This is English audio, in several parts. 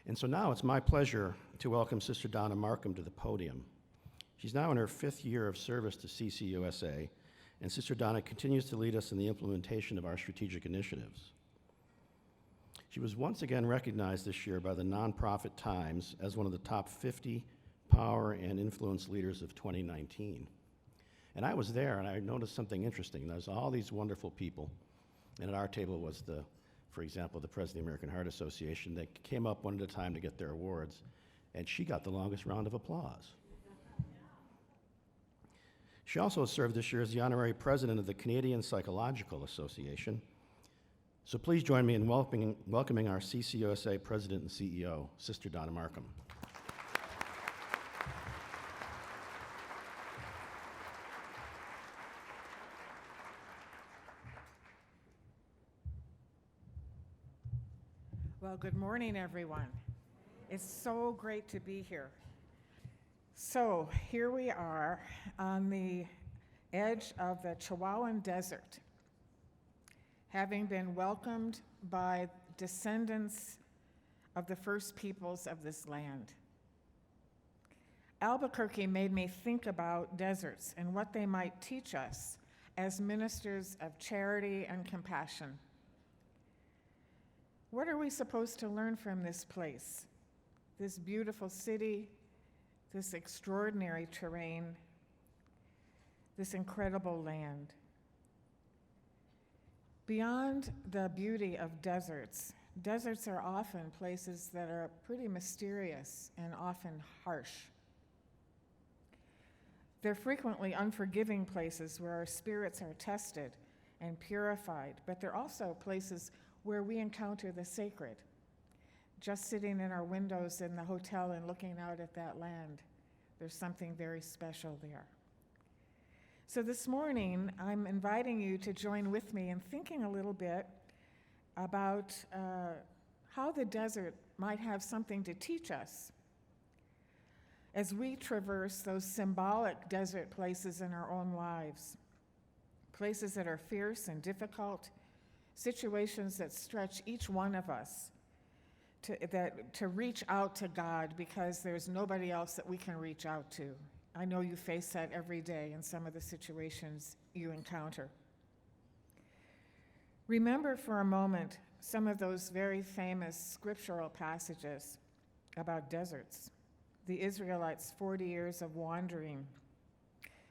And so now it's my pleasure to welcome Sister Donna Markham to the podium. She's now in her 5th year of service to CCUSA, and Sister Donna continues to lead us in the implementation of our strategic initiatives. She was once again recognized this year by the nonprofit Times as one of the top 50 power and influence leaders of 2019. And I was there, and I noticed something interesting. There's all these wonderful people, and at our table was for example, the President of the American Heart Association. They came up one at a time to get their awards, and she got the longest round of applause. She also served this year as the honorary president of the Canadian Psychological Association. So please join me in welcoming our CCUSA President and CEO, Sister Donna Markham. Well, good morning, everyone. It's so great to be here. So here we are on the edge of the Chihuahuan Desert, having been welcomed by descendants of the first peoples of this land. Albuquerque made me think about deserts and what they might teach us as ministers of charity and compassion. What are we supposed to learn from this place, this beautiful city, this extraordinary terrain, this incredible land? Beyond the beauty of deserts, deserts are often places that are pretty mysterious and often harsh. They're frequently unforgiving places where our spirits are tested and purified, but they're also places where we encounter the sacred. Just sitting in our windows in the hotel and looking out at that land, there's something very special there. So this morning, I'm inviting you to join with me in thinking a little bit about how the desert might have something to teach us as we traverse those symbolic desert places in our own lives, places that are fierce and difficult, situations that stretch each one of us to reach out to God because there's nobody else that we can reach out to. I know you face that every day in some of the situations you encounter. Remember for a moment some of those very famous scriptural passages about deserts. The Israelites' 40 years of wandering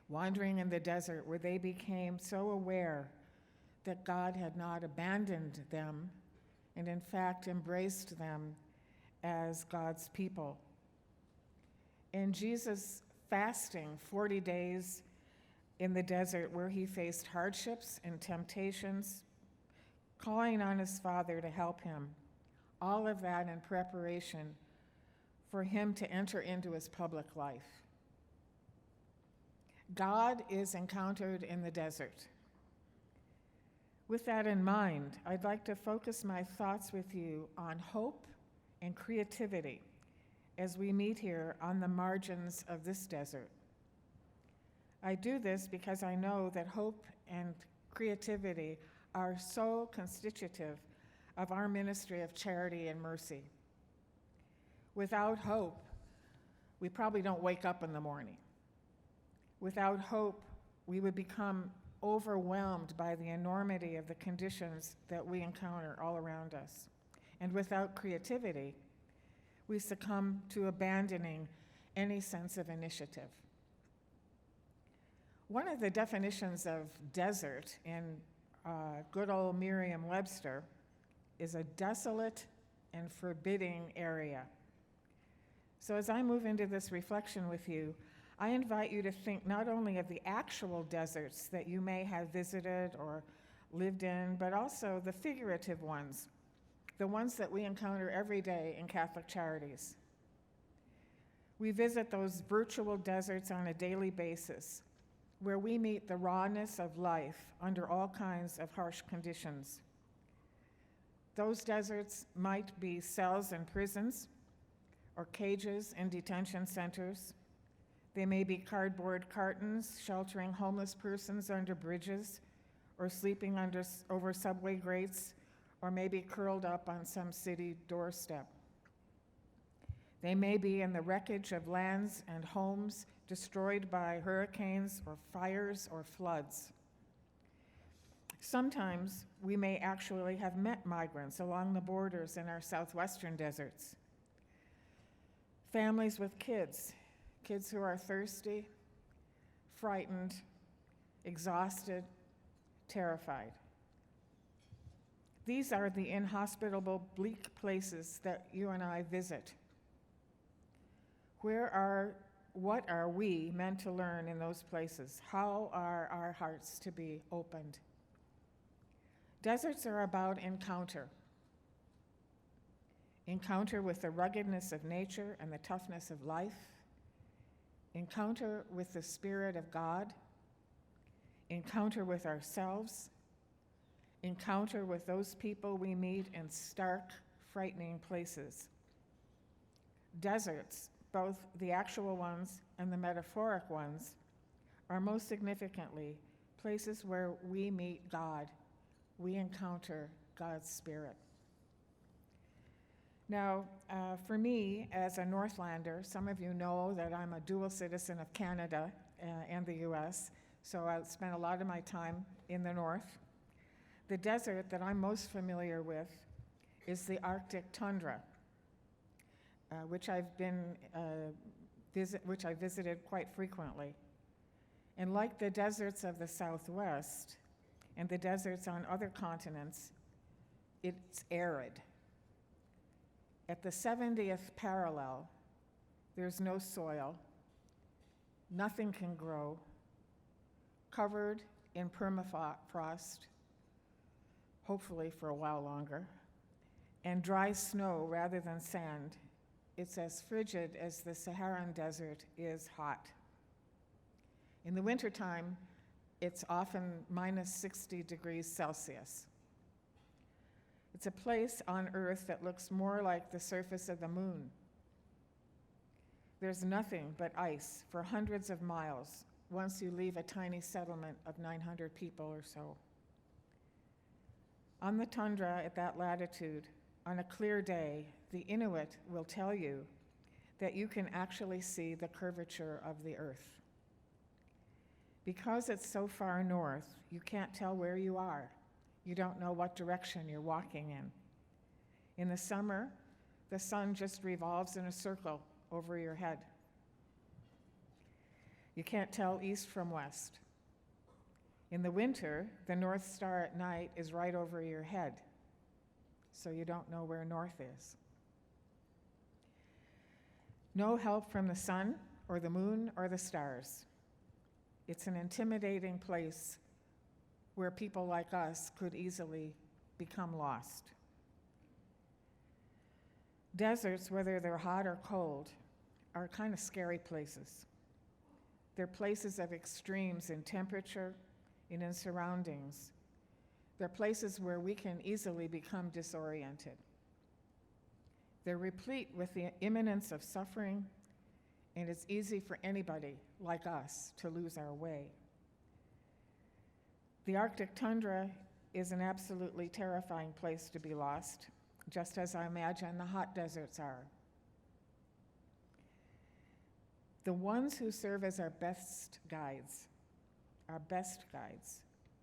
in the desert, where they became so aware that God had not abandoned them and in fact embraced them as God's people. And Jesus fasting 40 days in the desert where he faced hardships and temptations, calling on his Father to help him, all of that in preparation for him to enter into his public life. God is encountered in the desert. With that in mind, I'd like to focus my thoughts with you on hope and creativity as we meet here on the margins of this desert. I do this because I know that hope and creativity are so constitutive of our ministry of charity and mercy. Without hope, we probably don't wake up in the morning. Without hope, we would become overwhelmed by the enormity of the conditions that we encounter all around us. And without creativity, we succumb to abandoning any sense of initiative. One of the definitions of desert in good old Merriam-Webster is a desolate and forbidding area. So as I move into this reflection with you, I invite you to think not only of the actual deserts that you may have visited or lived in, but also the figurative ones, the ones that we encounter every day in Catholic Charities. We visit those virtual deserts on a daily basis, where we meet the rawness of life under all kinds of harsh conditions. Those deserts might be cells in prisons or cages in detention centers. They may be cardboard cartons sheltering homeless persons under bridges or sleeping over subway grates, or maybe curled up on some city doorstep. They may be in the wreckage of lands and homes destroyed by hurricanes or fires or floods. Sometimes we may actually have met migrants along the borders in our southwestern deserts. Families with kids who are thirsty, frightened, exhausted, terrified. These are the inhospitable, bleak places that you and I visit. What are we meant to learn in those places? How are our hearts to be opened? Deserts are about encounter. Encounter with the ruggedness of nature and the toughness of life. Encounter with the Spirit of God. Encounter with ourselves. Encounter with those people we meet in stark, frightening places. Deserts, both the actual ones and the metaphoric ones, are most significantly places where we meet God. We encounter God's Spirit. Now, for me, as a Northlander, some of you know that I'm a dual citizen of Canada and the US, so I spent a lot of my time in the north. The desert that I'm most familiar with is the Arctic tundra, which I visited quite frequently. And like the deserts of the Southwest and the deserts on other continents, it's arid. At the 70th parallel, there's no soil, nothing can grow, covered in permafrost, hopefully for a while longer, and dry snow rather than sand. It's as frigid as the Saharan desert is hot. In the wintertime, it's often minus 60 degrees Celsius. It's a place on Earth that looks more like the surface of the moon. There's nothing but ice for hundreds of miles once you leave a tiny settlement of 900 people or so. On the tundra at that latitude, on a clear day, the Inuit will tell you that you can actually see the curvature of the Earth. Because it's so far north, you can't tell where you are. You don't know what direction you're walking in. In the summer, the sun just revolves in a circle over your head. You can't tell east from west. In the winter, the North Star at night is right over your head, so you don't know where north is. No help from the sun or the moon or the stars. It's an intimidating place where people like us could easily become lost. Deserts, whether they're hot or cold, are kind of scary places. They're places of extremes in temperature and in surroundings. They're places where we can easily become disoriented. They're replete with the imminence of suffering, and it's easy for anybody like us to lose our way. The Arctic tundra is an absolutely terrifying place to be lost, just as I imagine the hot deserts are. The ones who serve as our best guides,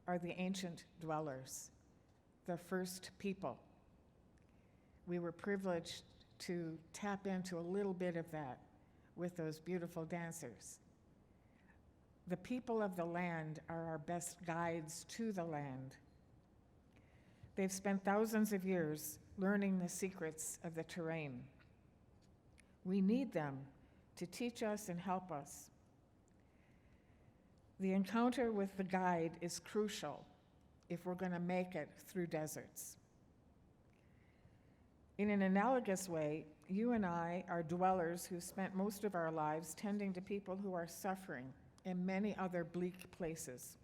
are the ancient dwellers, the first people. We were privileged to tap into a little bit of that with those beautiful dancers. The people of the land are our best guides to the land. They've spent thousands of years learning the secrets of the terrain. We need them to teach us and help us. The encounter with the guide is crucial if we're going to make it through deserts. In an analogous way, you and I are dwellers who spent most of our lives tending to people who are suffering in many other bleak places.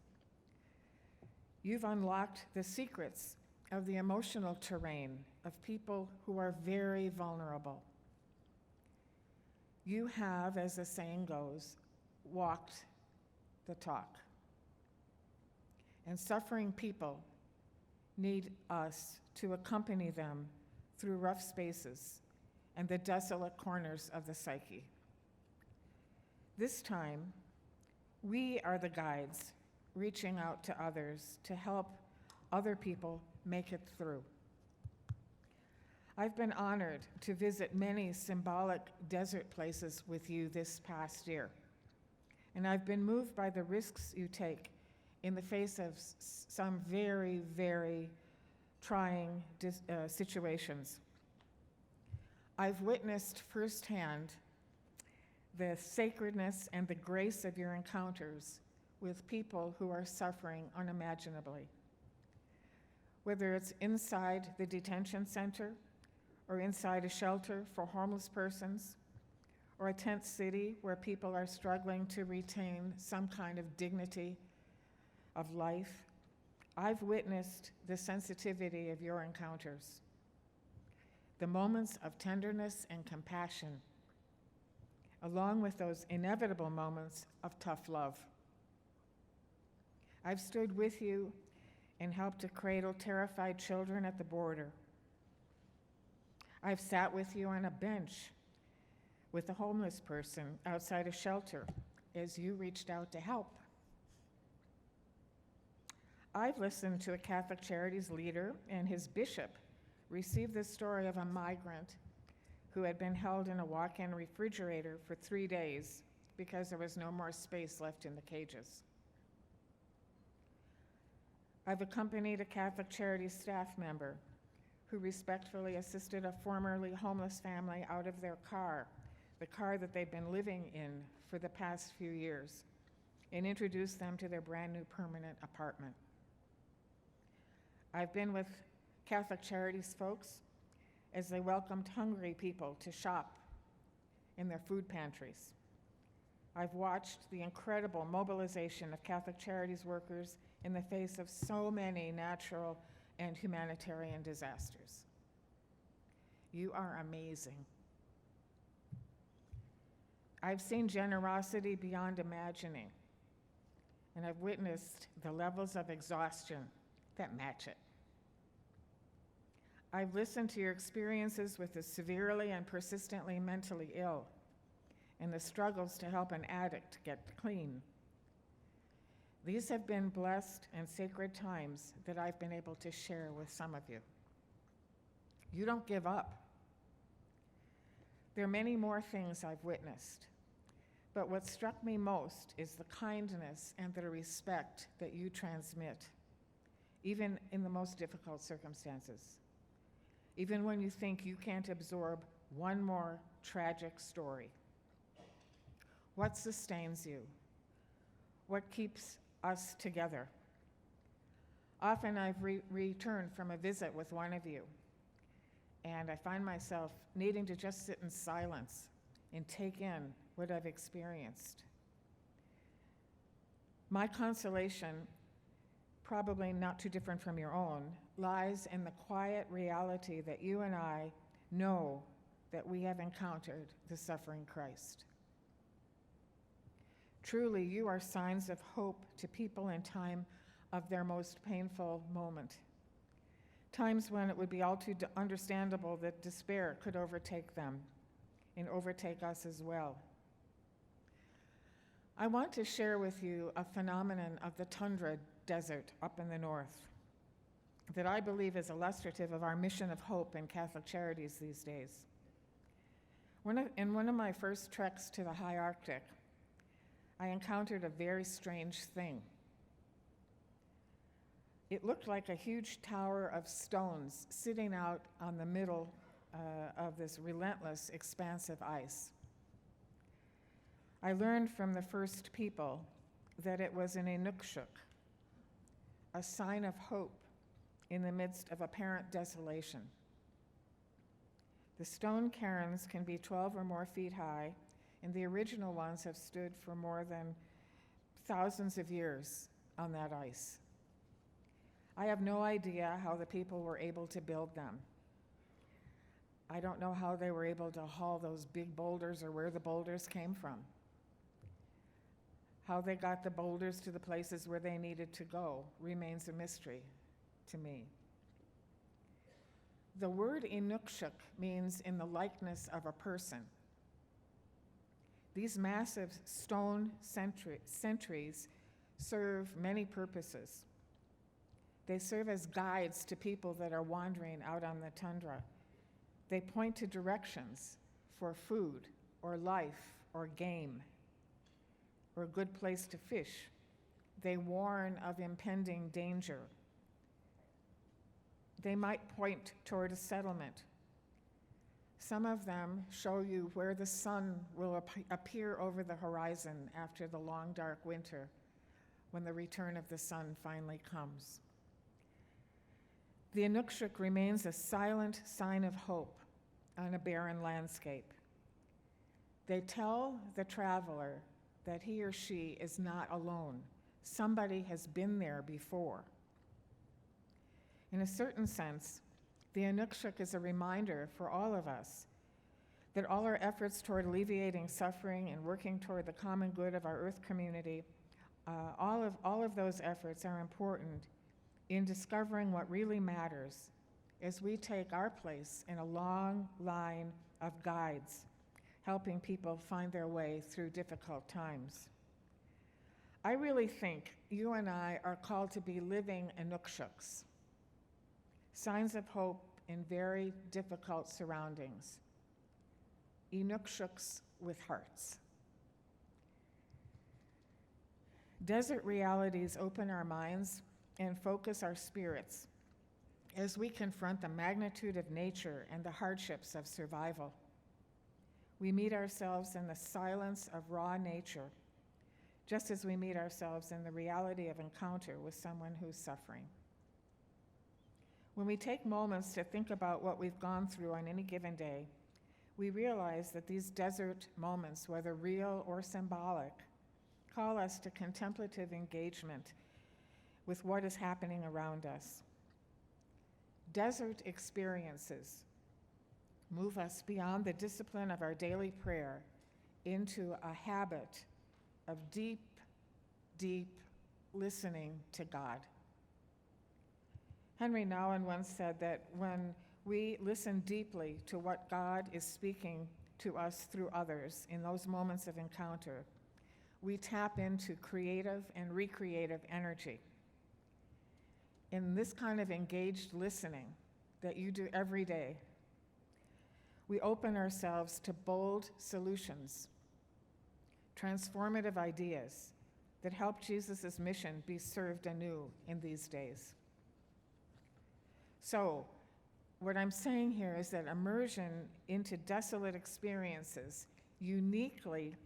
You've unlocked the secrets of the emotional terrain of people who are very vulnerable. You have, as the saying goes, walked the talk. And suffering people need us to accompany them through rough spaces and the desolate corners of the psyche. This time, we are the guides reaching out to others to help other people make it through. I've been honored to visit many symbolic desert places with you this past year, and I've been moved by the risks you take in the face of some very, very trying situations. I've witnessed firsthand the sacredness and the grace of your encounters with people who are suffering unimaginably. Whether it's inside the detention center, or inside a shelter for homeless persons, or a tent city where people are struggling to retain some kind of dignity of life, I've witnessed the sensitivity of your encounters, the moments of tenderness and compassion, along with those inevitable moments of tough love. I've stood with you and helped to cradle terrified children at the border. I've sat with you on a bench with a homeless person outside a shelter as you reached out to help. I've listened to a Catholic Charities leader and his bishop receive the story of a migrant who had been held in a walk-in refrigerator for 3 days because there was no more space left in the cages. I've accompanied a Catholic Charities staff member who respectfully assisted a formerly homeless family out of their car, the car that they've been living in for the past few years, and introduced them to their brand new permanent apartment. I've been with Catholic Charities folks as they welcomed hungry people to shop in their food pantries. I've watched the incredible mobilization of Catholic Charities workers in the face of so many natural and humanitarian disasters. You are amazing. I've seen generosity beyond imagining, and I've witnessed the levels of exhaustion that match it. I've listened to your experiences with the severely and persistently mentally ill and the struggles to help an addict get clean. These have been blessed and sacred times that I've been able to share with some of you. You don't give up. There are many more things I've witnessed, but what struck me most is the kindness and the respect that you transmit, even in the most difficult circumstances, even when you think you can't absorb one more tragic story. What sustains you? What keeps us together? Often I've returned from a visit with one of you, and I find myself needing to just sit in silence and take in what I've experienced. My consolation, probably not too different from your own, lies in the quiet reality that you and I know that we have encountered the suffering Christ. Truly, you are signs of hope to people in time of their most painful moment. Times when it would be all too understandable that despair could overtake them and overtake us as well. I want to share with you a phenomenon of the tundra desert up in the north that I believe is illustrative of our mission of hope in Catholic Charities these days. In one of my first treks to the high Arctic, I encountered a very strange thing. It looked like a huge tower of stones sitting out on the middle of this relentless expanse of ice. I learned from the first people that it was an inukshuk, a sign of hope in the midst of apparent desolation. The stone cairns can be 12 or more feet high, and the original ones have stood for more than thousands of years on that ice. I have no idea how the people were able to build them. I don't know how they were able to haul those big boulders or where the boulders came from. How they got the boulders to the places where they needed to go remains a mystery to me. The word Inukshuk means in the likeness of a person. These massive stone sentries serve many purposes. They serve as guides to people that are wandering out on the tundra. They point to directions for food or life or game or a good place to fish. They warn of impending danger. They might point toward a settlement. Some of them show you where the sun will appear over the horizon after the long, dark winter, when the return of the sun finally comes. The Inukshuk remains a silent sign of hope on a barren landscape. They tell the traveler that he or she is not alone. Somebody has been there before. In a certain sense, the Inukshuk is a reminder for all of us that all our efforts toward alleviating suffering and working toward the common good of our Earth community, all of those efforts are important in discovering what really matters as we take our place in a long line of guides, helping people find their way through difficult times. I really think you and I are called to be living Inukshuks, signs of hope in very difficult surroundings, Inukshuks with hearts. Desert realities open our minds and focus our spirits as we confront the magnitude of nature and the hardships of survival. We meet ourselves in the silence of raw nature, just as we meet ourselves in the reality of encounter with someone who's suffering. When we take moments to think about what we've gone through on any given day, we realize that these desert moments, whether real or symbolic, call us to contemplative engagement with what is happening around us. Desert experiences move us beyond the discipline of our daily prayer into a habit of deep, deep listening to God. Henry Nouwen once said that when we listen deeply to what God is speaking to us through others in those moments of encounter, we tap into creative and recreative energy. In this kind of engaged listening that you do every day, we open ourselves to bold solutions, transformative ideas that help Jesus' mission be served anew in these days. So, what I'm saying here is that immersion into desolate experiences uniquely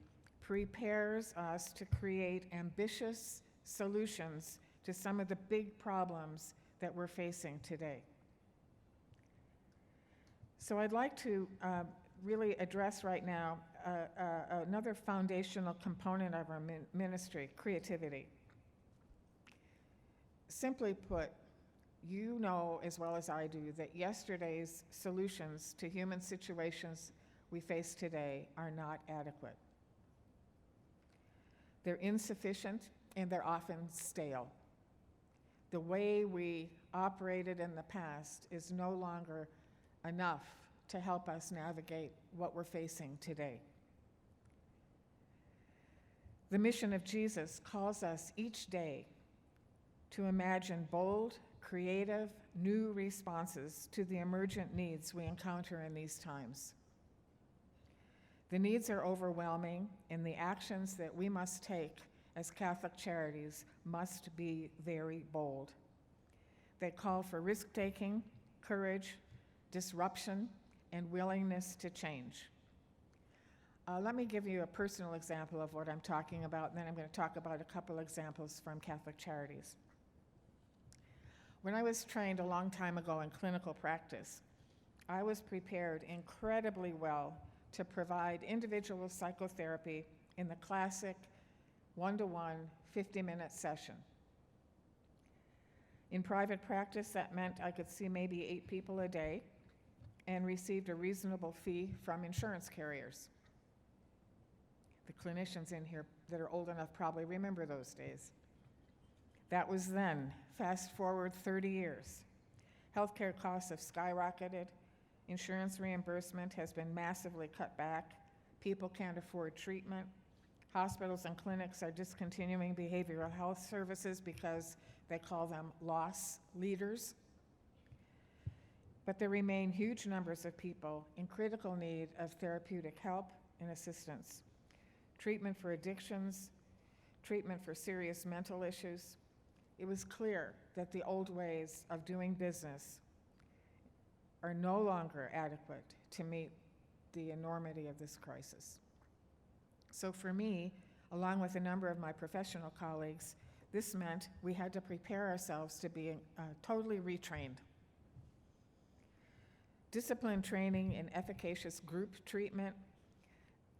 prepares us to create ambitious solutions to some of the big problems that we're facing today. So I'd like to really address right now another foundational component of our ministry, creativity. Simply put, you know as well as I do that yesterday's solutions to human situations we face today are not adequate. They're insufficient and they're often stale. The way we operated in the past is no longer enough to help us navigate what we're facing today. The mission of Jesus calls us each day to imagine bold, creative, new responses to the emergent needs we encounter in these times. The needs are overwhelming, and the actions that we must take as Catholic Charities must be very bold. They call for risk-taking, courage, disruption, and willingness to change. Let me give you a personal example of what I'm talking about, and then I'm going to talk about a couple examples from Catholic Charities. When I was trained a long time ago in clinical practice, I was prepared incredibly well to provide individual psychotherapy in the classic one-to-one 50-minute session. In private practice, that meant I could see maybe 8 people a day and received a reasonable fee from insurance carriers. The clinicians in here that are old enough probably remember those days. That was then. Fast forward 30 years. Healthcare costs have skyrocketed. Insurance reimbursement has been massively cut back. People can't afford treatment. Hospitals and clinics are discontinuing behavioral health services because they call them loss leaders. But there remain huge numbers of people in critical need of therapeutic help and assistance, treatment for addictions, treatment for serious mental issues. It was clear that the old ways of doing business are no longer adequate to meet the enormity of this crisis. So for me, along with a number of my professional colleagues, this meant we had to prepare ourselves to be totally retrained. Discipline training and efficacious group treatment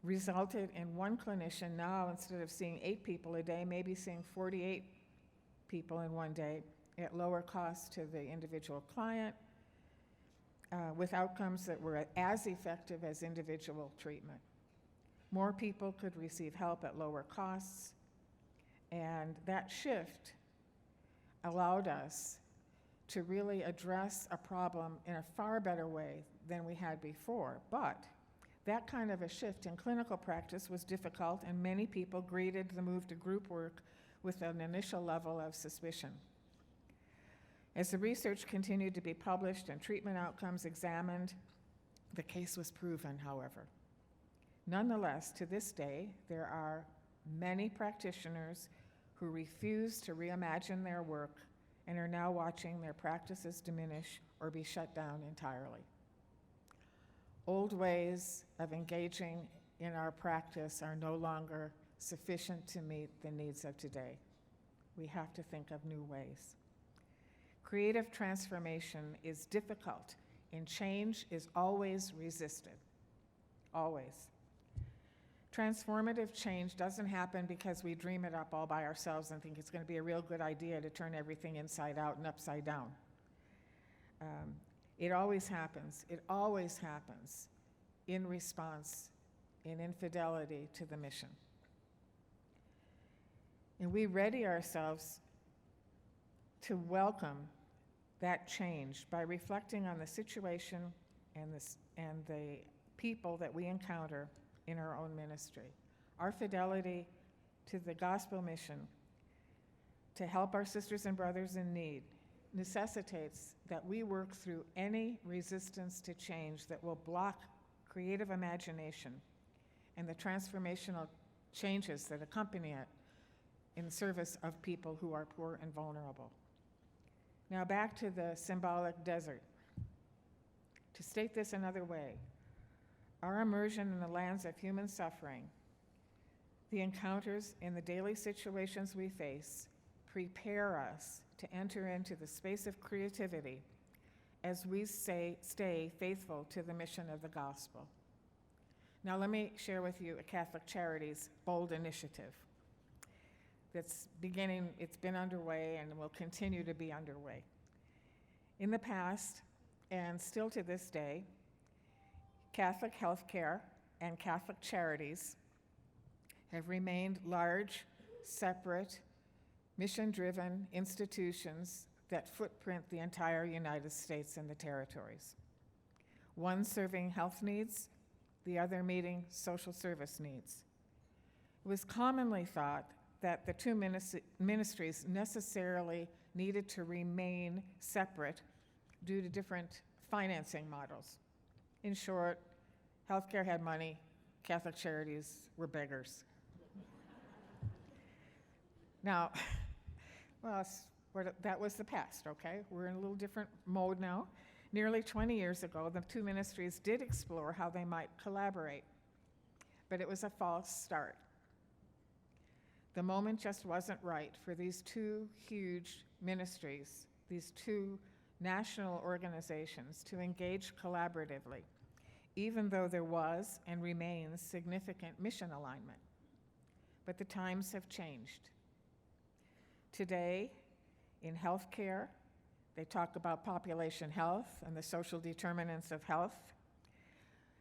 resulted in one clinician now, instead of seeing 8 people a day, maybe seeing 48 people in one day at lower cost to the individual client, with outcomes that were as effective as individual treatment. More people could receive help at lower costs, and that shift allowed us to really address a problem in a far better way than we had before. But that kind of a shift in clinical practice was difficult, and many people greeted the move to group work with an initial level of suspicion. As the research continued to be published and treatment outcomes examined, the case was proven, however. Nonetheless, to this day, there are many practitioners who refuse to reimagine their work and are now watching their practices diminish or be shut down entirely. Old ways of engaging in our practice are no longer sufficient to meet the needs of today. We have to think of new ways. Creative transformation is difficult, and change is always resisted. Always. Transformative change doesn't happen because we dream it up all by ourselves and think it's going to be a real good idea to turn everything inside out and upside down. It always happens. It always happens in response, in infidelity to the mission. And we ready ourselves to welcome that change by reflecting on the situation and the people that we encounter in our own ministry. Our fidelity to the gospel mission to help our sisters and brothers in need necessitates that we work through any resistance to change that will block creative imagination and the transformational changes that accompany it in service of people who are poor and vulnerable. Now back to the symbolic desert. To state this another way, our immersion in the lands of human suffering, the encounters in the daily situations we face, prepare us to enter into the space of creativity as we stay faithful to the mission of the gospel. Now let me share with you a Catholic Charities bold initiative that's it's been underway and will continue to be underway. In the past, and still to this day, Catholic healthcare and Catholic charities have remained large, separate, mission-driven institutions that footprint the entire United States and the territories. One serving health needs, the other meeting social service needs. It was commonly thought that the two ministries necessarily needed to remain separate due to different financing models. In short, healthcare had money, Catholic charities were beggars. Now, well, that was the past, okay? We're in a little different mode now. Nearly 20 years ago, the two ministries did explore how they might collaborate, but it was a false start. The moment just wasn't right for these two huge ministries, these two national organizations to engage collaboratively, even though there was and remains significant mission alignment. But the times have changed. Today, in healthcare, they talk about population health and the social determinants of health.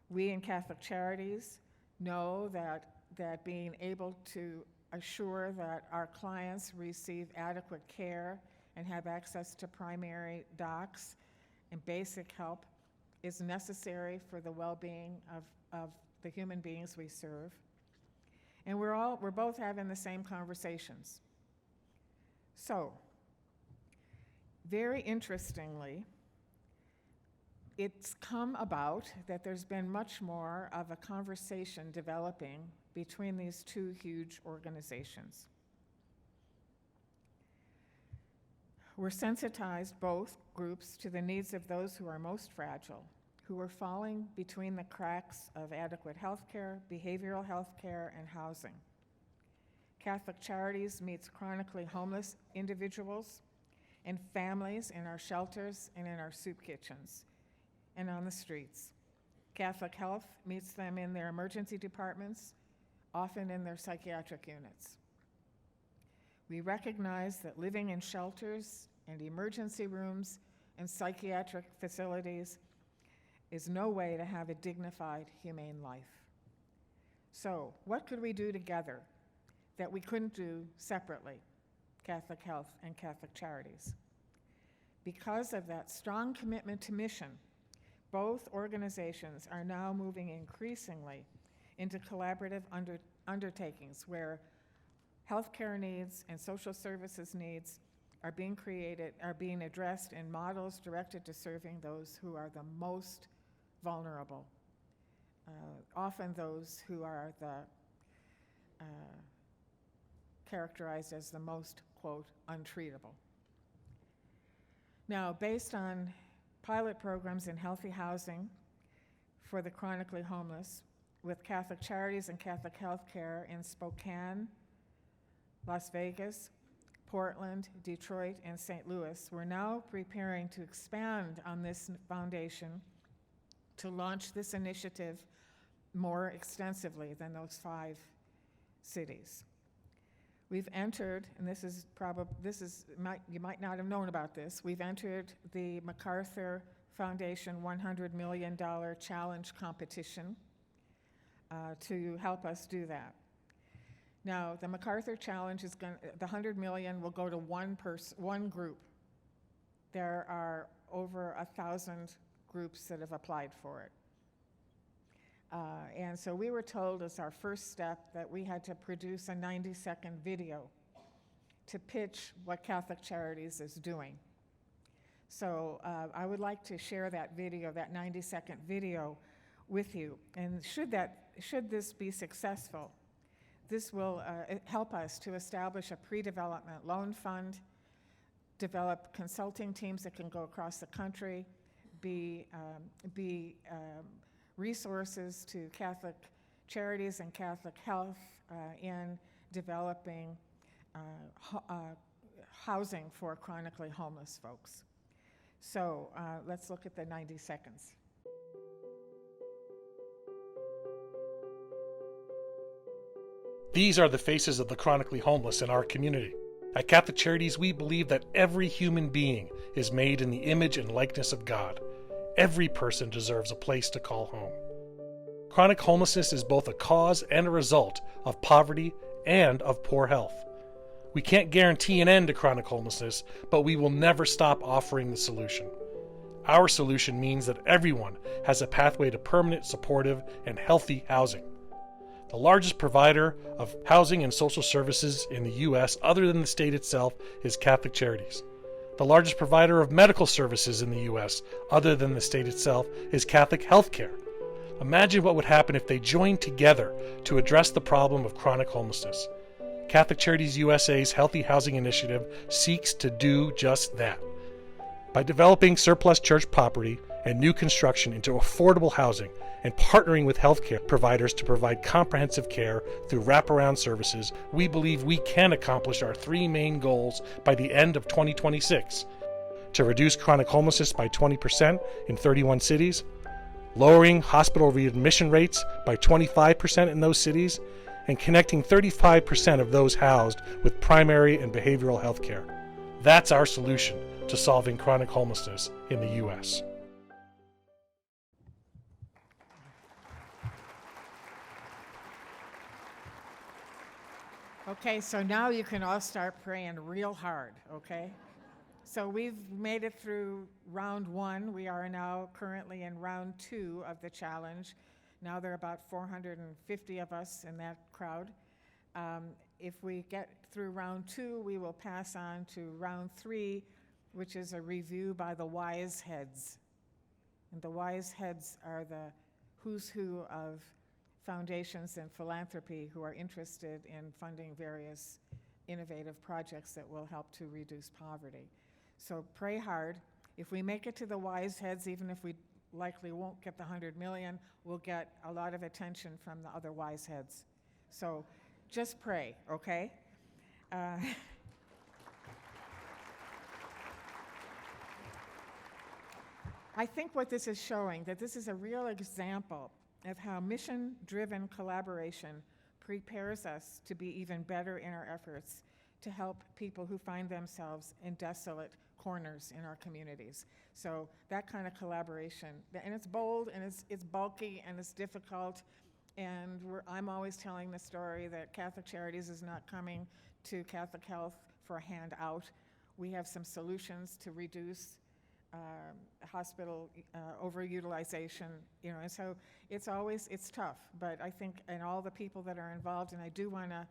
We in Catholic Charities know that being able to assure that our clients receive adequate care and have access to primary docs and basic help is necessary for the well-being of the human beings we serve. And we're both having the same conversations. So, very interestingly, it's come about that there's been much more of a conversation developing between these two huge organizations. We're sensitized, both groups, to the needs of those who are most fragile, who are falling between the cracks of adequate health care, behavioral health care, and housing. Catholic Charities meets chronically homeless individuals and families in our shelters and in our soup kitchens and on the streets. Catholic Health meets them in their emergency departments, often in their psychiatric units. We recognize that living in shelters and emergency rooms and psychiatric facilities is no way to have a dignified, humane life. So, what could we do together that we couldn't do separately, Catholic Health and Catholic Charities? Because of that strong commitment to mission, both organizations are now moving increasingly into collaborative undertakings where healthcare needs and social services needs are being addressed in models directed to serving those who are the most vulnerable, often those who are characterized as the most, quote, untreatable. Now, based on pilot programs in healthy housing for the chronically homeless with Catholic Charities and Catholic Healthcare in Spokane, Las Vegas, Portland, Detroit, and St. Louis, we're now preparing to expand on this foundation to launch this initiative more extensively than those 5 cities. We've entered, and you might not have known about this, we've entered the MacArthur Foundation $100 million challenge competition to help us do that. Now, the MacArthur Challenge the $100 million will go to one group. There are over 1,000 groups that have applied for it. And so we were told as our first step that we had to produce a 90-second video to pitch what Catholic Charities is doing. So I would like to share that video, that 90-second video, with you. And should this be successful, this will help us to establish a pre-development loan fund, develop consulting teams that can go across the country, be resources to Catholic Charities and Catholic Health in developing housing for chronically homeless folks. So let's look at the 90 seconds. These are the faces of the chronically homeless in our community. At Catholic Charities, we believe that every human being is made in the image and likeness of God. Every person deserves a place to call home. Chronic homelessness is both a cause and a result of poverty and of poor health. We can't guarantee an end to chronic homelessness, but we will never stop offering the solution. Our solution means that everyone has a pathway to permanent, supportive, and healthy housing. The largest provider of housing and social services in the U.S., other than the state itself, is Catholic Charities. The largest provider of medical services in the U.S., other than the state itself, is Catholic Healthcare. Imagine what would happen if they joined together to address the problem of chronic homelessness. Catholic Charities USA's Healthy Housing Initiative seeks to do just that. By developing surplus church property and new construction into affordable housing and partnering with healthcare providers to provide comprehensive care through wraparound services, we believe we can accomplish our 3 main goals by the end of 2026. To reduce chronic homelessness by 20% in 31 cities, lowering hospital readmission rates by 25% in those cities, and connecting 35% of those housed with primary and behavioral health care. That's our solution to solving chronic homelessness in the U.S. Okay, so now you can all start praying real hard, okay? So we've made it through round 1. We are now currently in round 2 of the challenge. Now there are about 450 of us in that crowd. If we get through round 2, we will pass on to round 3, which is a review by the wise heads. And the wise heads are the who's who of foundations and philanthropy who are interested in funding various innovative projects that will help to reduce poverty. So pray hard. If we make it to the wise heads, even if we likely won't get the 100 million, we'll get a lot of attention from the other wise heads. So just pray, okay? I think what this is showing, that this is a real example of how mission-driven collaboration prepares us to be even better in our efforts to help people who find themselves in desolate corners in our communities. So that kind of collaboration, and it's bold, and it's bulky, and it's difficult, and I'm always telling the story that Catholic Charities is not coming to Catholic Health for a handout. We have some solutions to reduce hospital overutilization, and so it's tough, but I think, and all the people that are involved, and I do want to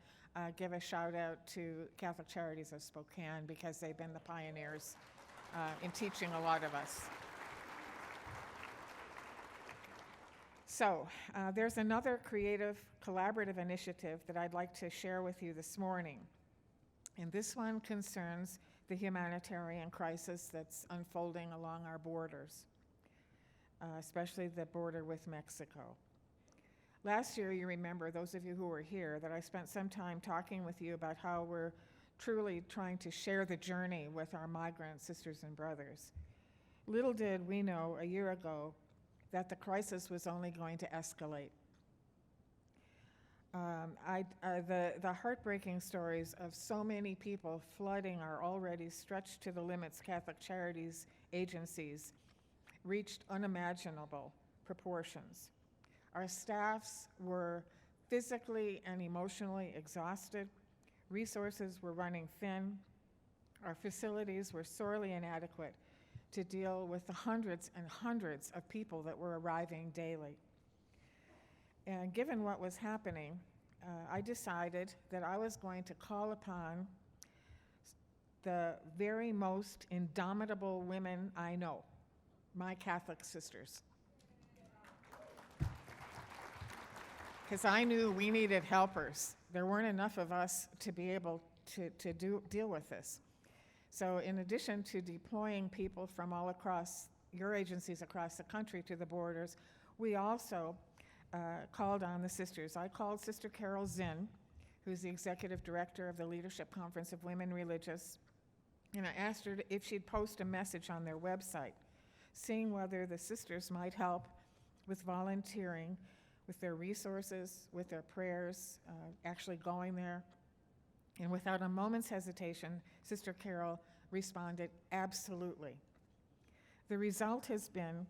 give a shout out to Catholic Charities of Spokane, because they've been the pioneers in teaching a lot of us. So there's another creative, collaborative initiative that I'd like to share with you this morning, and this one concerns the humanitarian crisis that's unfolding along our borders, especially the border with Mexico. Last year, you remember, those of you who were here, that I spent some time talking with you about how we're truly trying to share the journey with our migrant sisters and brothers. Little did we know a year ago that the crisis was only going to escalate. The heartbreaking stories of so many people flooding our already stretched to the limits Catholic Charities agencies reached unimaginable proportions. Our staffs were physically and emotionally exhausted. Resources were running thin. Our facilities were sorely inadequate to deal with the hundreds and hundreds of people that were arriving daily. And given what was happening, I decided that I was going to call upon the very most indomitable women I know, my Catholic sisters. Because I knew we needed helpers. There weren't enough of us to be able to deal with this. So in addition to deploying people from all across your agencies across the country to the borders, we also called on the sisters. I called Sister Carol Zinn, who's the executive director of the Leadership Conference of Women Religious, and I asked her if she'd post a message on their website, seeing whether the sisters might help with volunteering, with their resources, with their prayers, actually going there. And without a moment's hesitation, Sister Carol responded, absolutely. The result has been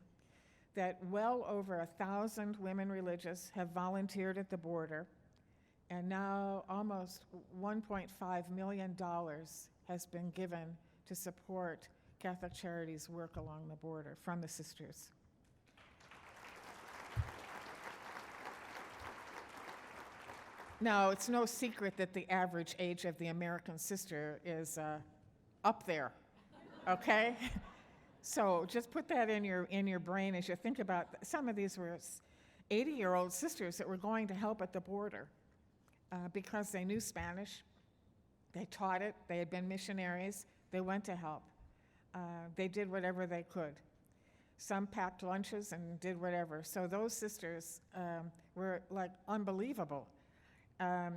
that well over 1,000 women religious have volunteered at the border, and now almost $1.5 million has been given to support Catholic Charities' work along the border from the sisters. Now, it's no secret that the average age of the American sister is up there, okay? So just put that in your brain as you think about, some of these were 80-year-old sisters that were going to help at the border because they knew Spanish, they taught it, they had been missionaries, they went to help. They did whatever they could. Some packed lunches and did whatever. So those sisters were like unbelievable. I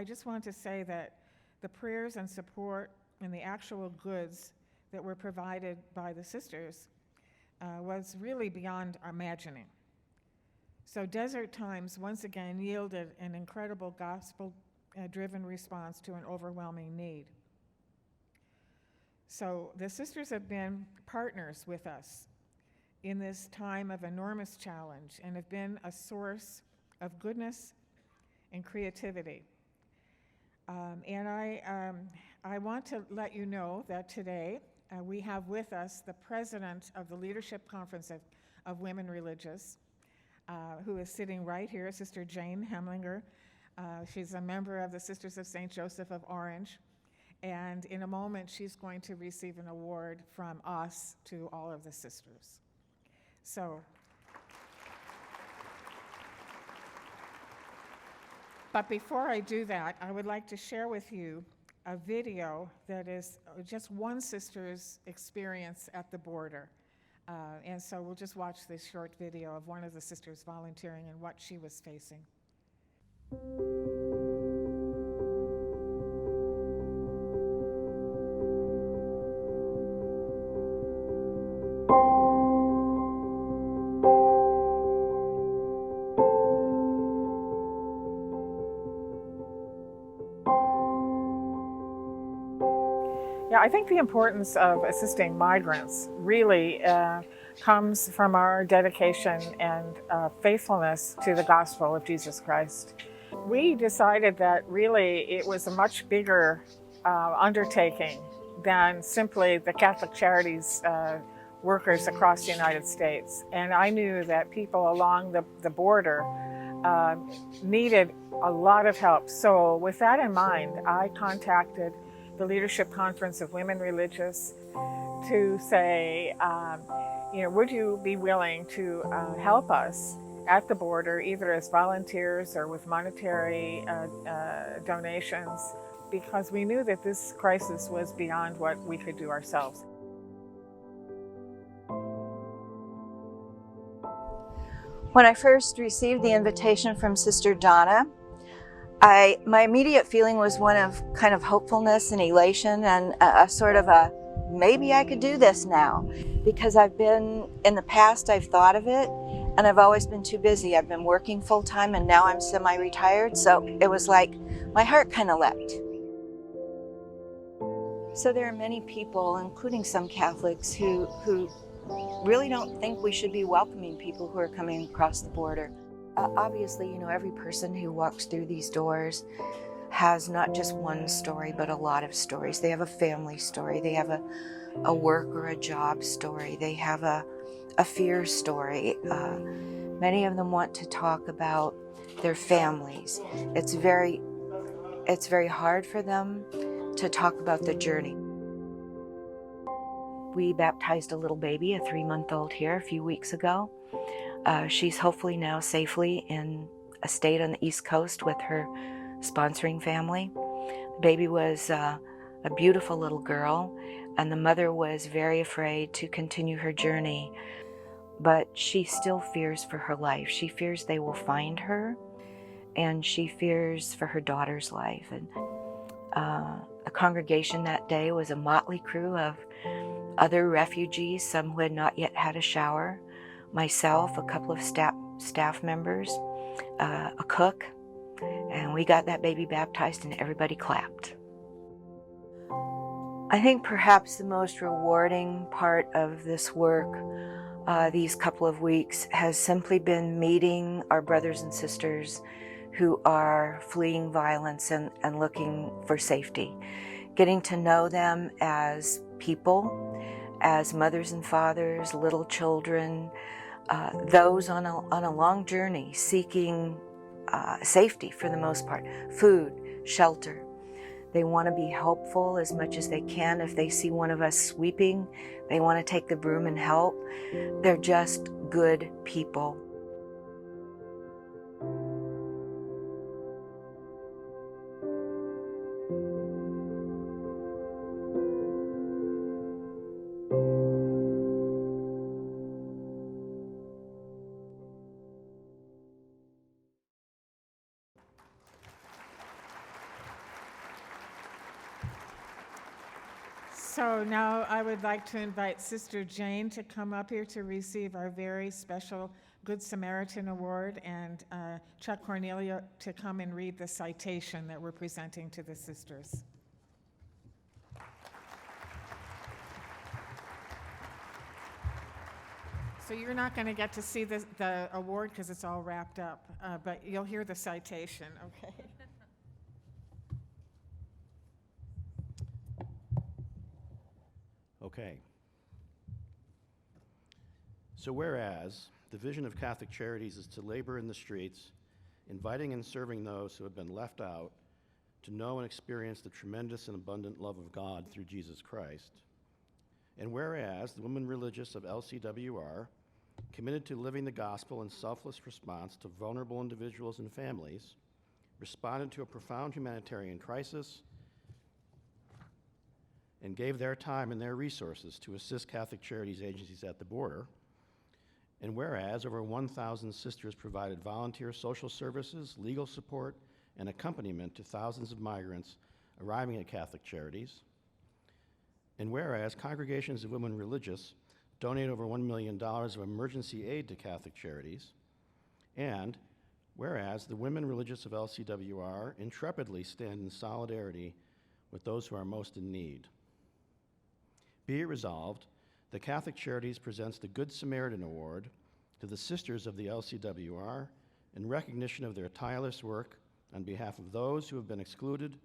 just want to say that the prayers and support and the actual goods that were provided by the sisters was really beyond our imagining. So Desert Times once again yielded an incredible gospel-driven response to an overwhelming need. So the sisters have been partners with us in this time of enormous challenge and have been a source of goodness and creativity. I want to let you know that today we have with us the president of the Leadership Conference of Women Religious, who is sitting right here, Sister Jane Hemlinger. She's a member of the Sisters of St. Joseph of Orange. And in a moment, she's going to receive an award from us to all of the sisters. So, but before I do that, I would like to share with you a video that is just one sister's experience at the border. And so we'll just watch this short video of one of the sisters volunteering and what she was facing. Yeah, I think the importance of assisting migrants really comes from our dedication and faithfulness to the gospel of Jesus Christ. We decided that really it was a much bigger undertaking than simply the Catholic Charities workers across the United States. And I knew that people along the border needed a lot of help. So with that in mind, I contacted the Leadership Conference of Women Religious to say, would you be willing to help us at the border, either as volunteers or with monetary donations, because we knew that this crisis was beyond what we could do ourselves. When I first received the invitation from Sister Donna, my immediate feeling was one of kind of hopefulness and elation and a sort of a, maybe I could do this now. Because in the past I've thought of it and I've always been too busy. I've been working full time and now I'm semi-retired, so it was like my heart kind of leapt. So there are many people, including some Catholics, who really don't think we should be welcoming people who are coming across the border. Obviously, every person who walks through these doors has not just one story, but a lot of stories. They have a family story. They have a work or a job story. They have a fear story. Many of them want to talk about their families. It's very hard for them to talk about the journey. We baptized a little baby, a 3-month-old here, a few weeks ago. She's hopefully now safely in a state on the East Coast with her sponsoring family. The baby was a beautiful little girl, and the mother was very afraid to continue her journey, but she still fears for her life. She fears they will find her, and she fears for her daughter's life. And the congregation that day was a motley crew of other refugees, some who had not yet had a shower, myself, a couple of staff members, a cook, and we got that baby baptized and everybody clapped. I think perhaps the most rewarding part of this work these couple of weeks has simply been meeting our brothers and sisters who are fleeing violence and looking for safety. Getting to know them as people, as mothers and fathers, little children, those on a long journey seeking safety for the most part, food, shelter. They want to be helpful as much as they can. If they see one of us sweeping, they want to take the broom and help. They're just good people. So now I would like to invite Sister Jane to come up here to receive our very special Good Samaritan Award, and Chuck Cornelia to come and read the citation that we're presenting to the sisters. So you're not going to get to see the award because it's all wrapped up, but you'll hear the citation, okay? Okay. So whereas the vision of Catholic Charities is to labor in the streets, inviting and serving those who have been left out to know and experience the tremendous and abundant love of God through Jesus Christ. And whereas the women religious of LCWR, committed to living the gospel in selfless response to vulnerable individuals and families, responded to a profound humanitarian crisis and gave their time and their resources to assist Catholic Charities agencies at the border. And whereas over 1,000 sisters provided volunteer social services, legal support, and accompaniment to thousands of migrants arriving at Catholic Charities. And whereas congregations of women religious donate over $1 million of emergency aid to Catholic Charities. And whereas the women religious of LCWR intrepidly stand in solidarity with those who are most in need. Be it resolved that Catholic Charities presents the Good Samaritan Award to the sisters of the LCWR in recognition of their tireless work on behalf of those who have been excluded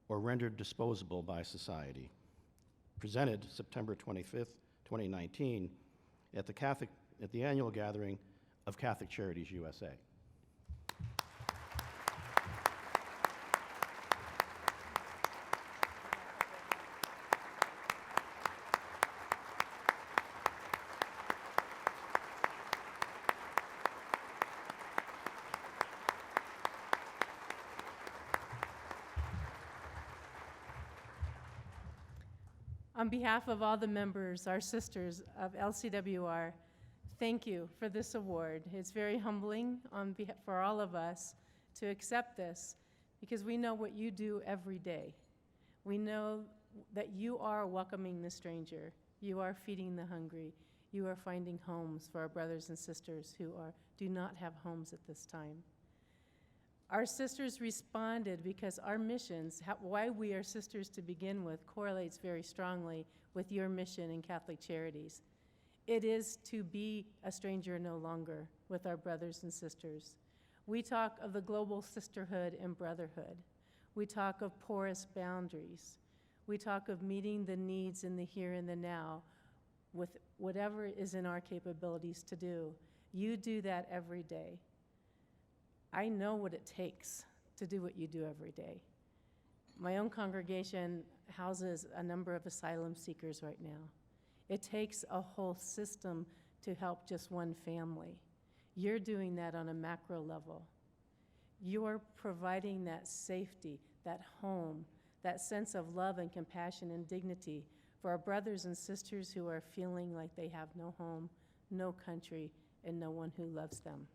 or rendered disposable by society. Presented September 25th, 2019 at the annual gathering of Catholic Charities USA. On behalf of all the members, our sisters of LCWR, thank you for this award. It's very humbling for all of us to accept this because we know what you do every day. We know that you are welcoming the stranger. You are feeding the hungry. You are finding homes for our brothers and sisters who do not have homes at this time. Our sisters responded because our missions, why we are sisters to begin with, correlates very strongly with your mission in Catholic Charities. It is to be a stranger no longer with our brothers and sisters. We talk of the global sisterhood and brotherhood. We talk of porous boundaries. We talk of meeting the needs in the here and the now with whatever is in our capabilities to do. You do that every day. I know what it takes to do what you do every day. My own congregation houses a number of asylum seekers right now. It takes a whole system to help just one family. You're doing that on a macro level. You're providing that safety, that home, that sense of love and compassion and dignity for our brothers and sisters who are feeling like they have no home, no country, and no one who loves them.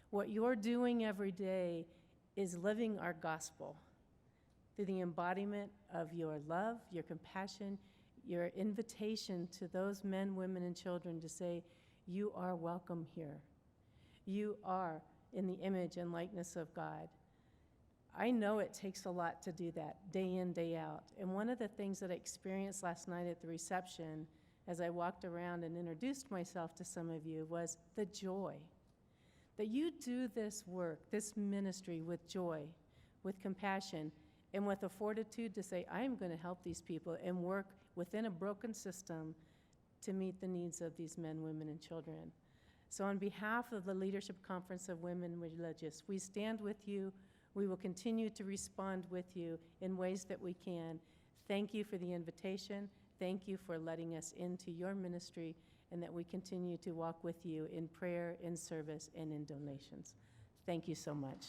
What you're doing every day is living our gospel through the embodiment of your love, your compassion, your invitation to those men, women, and children to say, you are welcome here. You are in the image and likeness of God. I know it takes a lot to do that, day in, day out. And one of the things that I experienced last night at the reception, as I walked around and introduced myself to some of you, was the joy. That you do this work, this ministry with joy, with compassion, and with a fortitude to say, I am going to help these people and work within a broken system to meet the needs of these men, women, and children. So on behalf of the Leadership Conference of Women Religious, we stand with you. We will continue to respond with you in ways that we can. Thank you for the invitation. Thank you for letting us into your ministry, and that we continue to walk with you in prayer, in service, and in donations. Thank you so much.